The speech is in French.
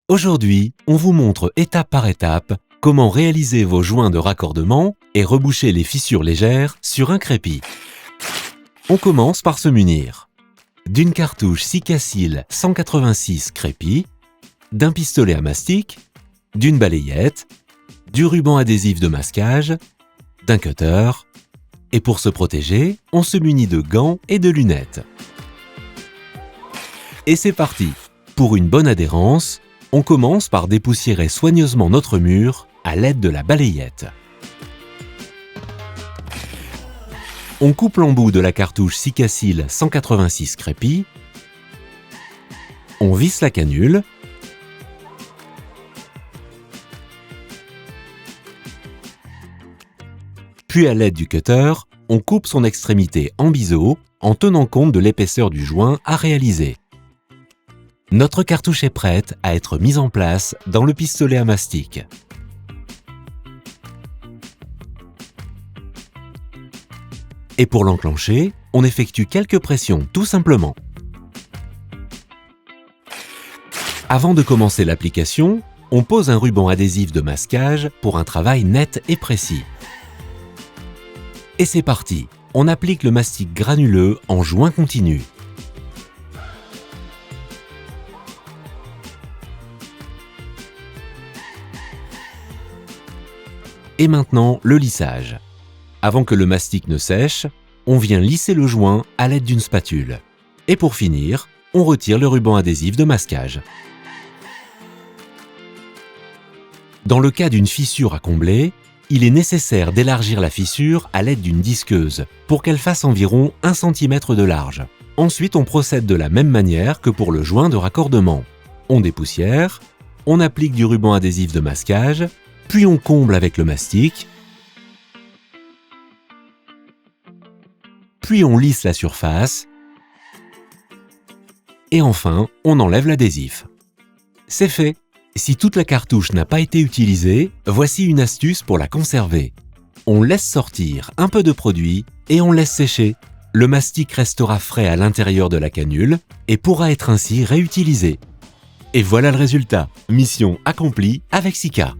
Aujourd'hui, on vous montre étape par étape comment réaliser vos joints de raccordement et reboucher les fissures légères sur un crépi. On commence par se munir d'une cartouche Sikacil 186 crépi, d'un pistolet à mastic, d'une balayette, du ruban adhésif de masquage, d'un cutter, et pour se protéger, on se munit de gants et de lunettes. Et c'est parti! Pour une bonne adhérence, on commence par dépoussiérer soigneusement notre mur à l'aide de la balayette. On coupe l'embout de la cartouche Sikacil 186 crépi, on visse la canule, puis à l'aide du cutter, on coupe son extrémité en biseau en tenant compte de l'épaisseur du joint à réaliser. Notre cartouche est prête à être mise en place dans le pistolet à mastic. Et pour l'enclencher, on effectue quelques pressions tout simplement. Avant de commencer l'application, on pose un ruban adhésif de masquage pour un travail net et précis. Et c'est parti, on applique le mastic granuleux en joint continu. Et maintenant, le lissage. Avant que le mastic ne sèche, on vient lisser le joint à l'aide d'une spatule. Et pour finir, on retire le ruban adhésif de masquage. Dans le cas d'une fissure à combler, il est nécessaire d'élargir la fissure à l'aide d'une disqueuse pour qu'elle fasse environ 1 cm de large. Ensuite, on procède de la même manière que pour le joint de raccordement. On dépoussière, on applique du ruban adhésif de masquage, puis on comble avec le mastic, puis on lisse la surface, et enfin, on enlève l'adhésif. C'est fait! Si toute la cartouche n'a pas été utilisée, voici une astuce pour la conserver. On laisse sortir un peu de produit et on laisse sécher. Le mastic restera frais à l'intérieur de la canule et pourra être ainsi réutilisé. Et voilà le résultat. Mission accomplie avec Sika.